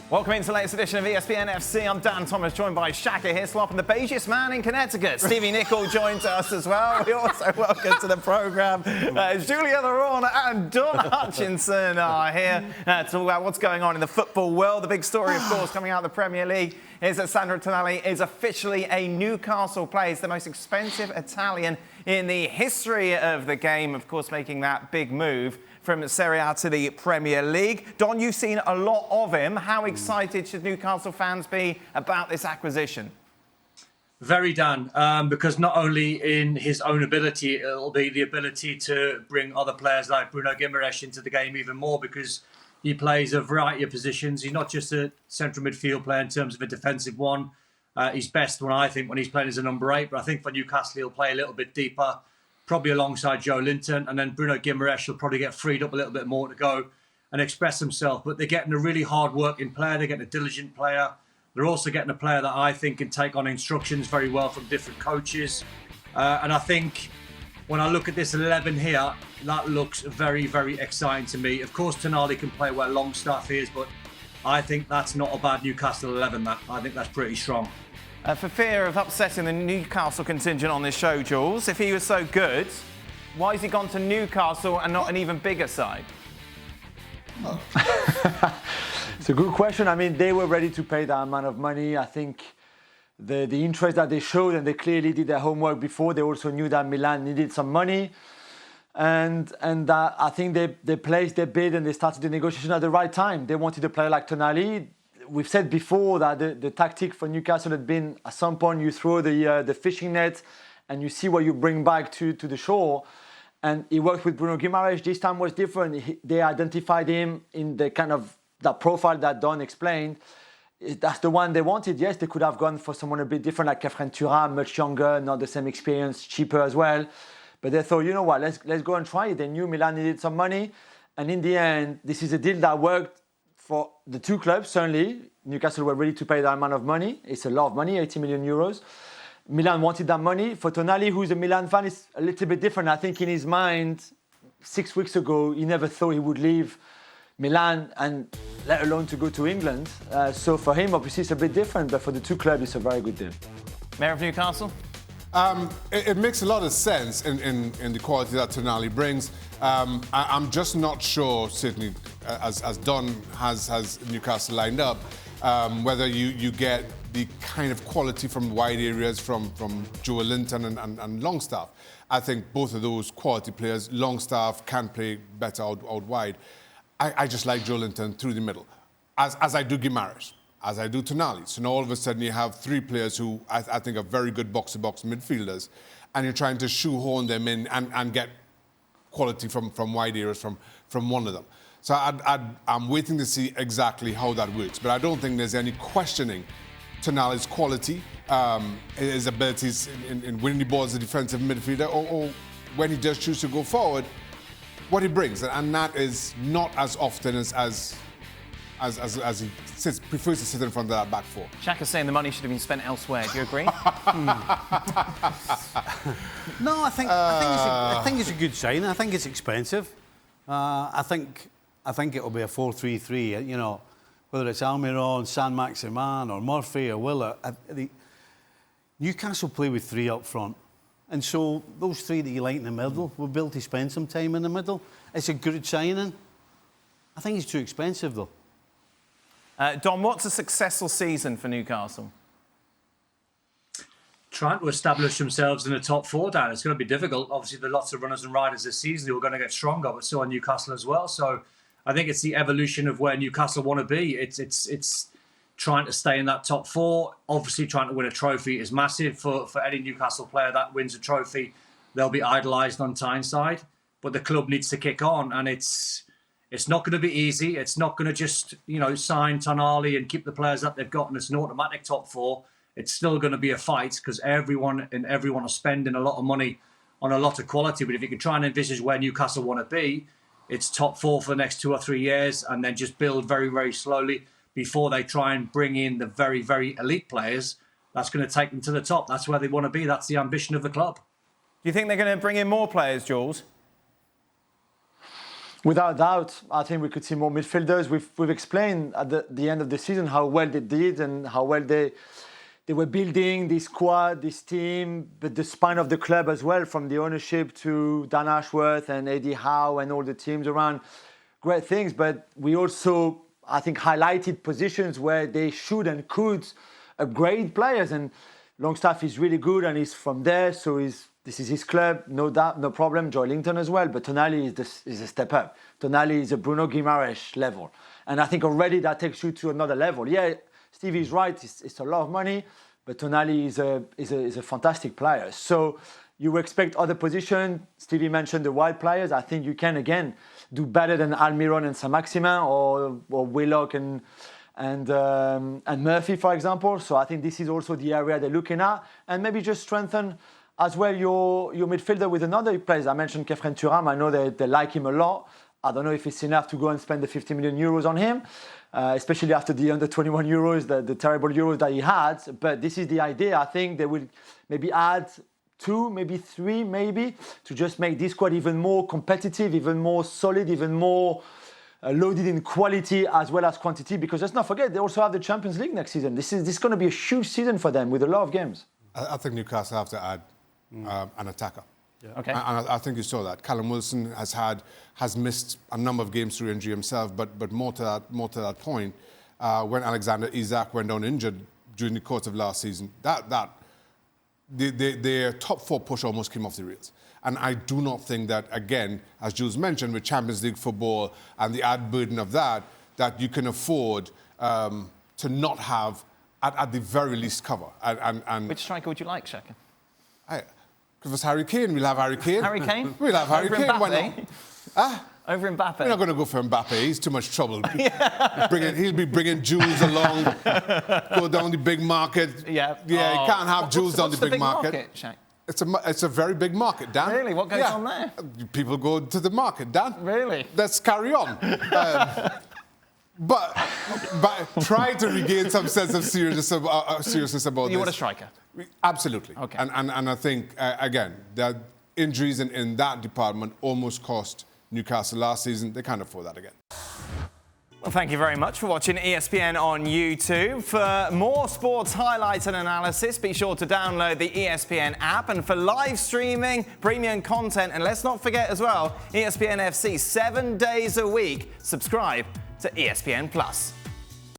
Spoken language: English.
Welcome into the latest edition of ESPN FC. I'm Dan Thomas, joined by Shaka Hislop and the beigest man in Connecticut. Stevie Nicol joins us as well. We also welcome to the programme Julien Laurens and Don Hutchison are here to talk about what's going on in the football world. The big story, of course, coming out of the Premier League is that Sandro Tonali is officially a Newcastle player. He's the most expensive Italian in the history of the game, of course, making that big move from Serie A to the Premier League. Don, you've seen a lot of him. How excited should Newcastle fans be about this acquisition? Very, Dan, because not only in his own ability, it'll be the ability to bring other players like Bruno Guimaraes into the game even more, because he plays a variety of positions. He's not just a central midfield player in terms of a defensive one. He's best when he's playing as a number 8, but I think for Newcastle he'll play a little bit deeper, probably alongside Joe Linton, and then Bruno Guimaraes will probably get freed up a little bit more to go and express himself. But they're getting a really hard-working player. They're getting a diligent player. They're also getting a player that I think can take on instructions very well from different coaches. And I think when I look at this 11 here, that looks very, very exciting to me. Of course, Tonali can play where Longstaff is, but I think that's not a bad Newcastle 11. I think that's pretty strong. For fear of upsetting the Newcastle contingent on this show, Jules, if he was so good, why has he gone to Newcastle and not an even bigger side? Oh. It's a good question. I mean, they were ready to pay that amount of money. I think the interest that they showed, and they clearly did their homework before. They also knew that Milan needed some money. And I think they placed their bid and they started the negotiation at the right time. They wanted a player like Tonali. We've said before that the tactic for Newcastle had been, at some point you throw the fishing net and you see what you bring back to the shore. And he worked with Bruno Guimaraes. This time was different. They identified him in the kind of that profile that Don explained. That's the one they wanted. Yes, they could have gone for someone a bit different like Kefren Turam, much younger, not the same experience, cheaper as well. But they thought, you know what, let's go and try it. They knew Milan needed some money. And in the end, this is a deal that worked for the two clubs. Certainly, Newcastle were ready to pay that amount of money. It's a lot of money, 80 million euros. Milan wanted that money. For Tonali, who's a Milan fan, it's a little bit different. I think in his mind, 6 weeks ago, he never thought he would leave Milan, and let alone to go to England. So for him, obviously, it's a bit different. But for the two clubs, it's a very good deal. Mayor of Newcastle? It makes a lot of sense in the quality that Tonali brings. I'm just not sure, certainly, as Don has Newcastle lined up, whether you get the kind of quality from wide areas from Joe Linton and Longstaff. I think both of those quality players, Longstaff can play better out wide. I just like Joe Linton through the middle, as I do Guimaraes, as I do Tonali. So now all of a sudden you have three players who I think are very good box-to-box midfielders, and you're trying to shoehorn them in and get quality from wide areas from one of them. So I'm waiting to see exactly how that works. But I don't think there's any questioning Tonali's quality, his abilities in winning the ball as a defensive midfielder, or when he does choose to go forward, what he brings. And that is not as often as he prefers to sit in front of that back four. Shaka's saying the money should have been spent elsewhere. Do you agree? No, I think it's a good sign. I think it's expensive. I think it'll be a 4-3-3. You know, whether it's Almiron, San Maximan, or Murphy or Willett. Newcastle play with three up front, and so those three that you like in the middle, we'll be able to spend some time in the middle. It's a good signing. I think it's too expensive though. Don, what's a successful season for Newcastle? Trying to establish themselves in the top four, Dan. It's going to be difficult. Obviously, there are lots of runners and riders this season who are going to get stronger, but so are Newcastle as well. So I think it's the evolution of where Newcastle want to be. It's trying to stay in that top four. Obviously, trying to win a trophy is massive for any Newcastle player that wins a trophy. They'll be idolised on Tyneside, but the club needs to kick on, and it's not going to be easy. It's not going to just, sign Tonali and keep the players that they've got and it's an automatic top four. It's still going to be a fight because everyone are spending a lot of money on a lot of quality. But if you can try and envisage where Newcastle want to be, it's top four for the next 2 or 3 years and then just build very, very slowly before they try and bring in the very, very elite players. That's going to take them to the top. That's where they want to be. That's the ambition of the club. Do you think they're going to bring in more players, Jules? Without doubt, I think we could see more midfielders. We've explained at the end of the season how well they did and how well they were building this squad, this team, but the spine of the club as well, from the ownership to Dan Ashworth and Eddie Howe and all the teams around. Great things, but we also, I think, highlighted positions where they should and could upgrade players. And Longstaff is really good and he's from there, so this is his club, no doubt, no problem. Joy Linton as well, but Tonali is a step up. Tonali is a Bruno Guimaraes level. And I think already that takes you to another level. Yeah, Stevie is right, it's a lot of money, but Tonali is a fantastic player. So you expect other positions. Stevie mentioned the wide players. I think you can, again, do better than Almiron and Saint-Maximin or Willock and Murphy, for example. So I think this is also the area they're looking at. And maybe just strengthen as well your midfielder with another player. I mentioned Kefren Thuram. I know they like him a lot. I don't know if it's enough to go and spend the 50 million euros on him, especially after the under 21 euros, the terrible euros that he had. But this is the idea. I think they will maybe add 2, maybe 3, to just make this squad even more competitive, even more solid, even more loaded in quality as well as quantity. Because let's not forget, they also have the Champions League next season. This is going to be a huge season for them with a lot of games. I think Newcastle have to add an attacker. Yeah. Okay. And I think you saw that. Callum Wilson has missed a number of games through injury himself, but more to that point, when Alexander Isak went down injured during the course of last season, their top 4 push almost came off the rails. And I do not think that, again, as Jules mentioned, with Champions League football and the added burden of that you can afford to not have, at the very least, cover. And which striker would you like, Shaka? If it's Harry Kane, we'll have Harry Kane. Harry Kane? We'll have Harry Kane. Mbappe? Why not? Over Mbappe? We're not going to go for Mbappe. He's too much trouble. He'll be bringing Jules along, go down the big market. Yeah. You can't have Jules down the big market. Shaq? It's a very big market, Dan. Really? What goes on there? People go to the market, Dan. Really? Let's carry on. But try to regain some sense of seriousness about this. You want a striker? Absolutely. Okay. And I think, again, that injuries in that department almost cost Newcastle last season. They can't afford that again. Well, thank you very much for watching ESPN on YouTube. For more sports highlights and analysis, be sure to download the ESPN app. And for live streaming, premium content, and let's not forget as well, ESPN FC 7 days a week. Subscribe to ESPN Plus.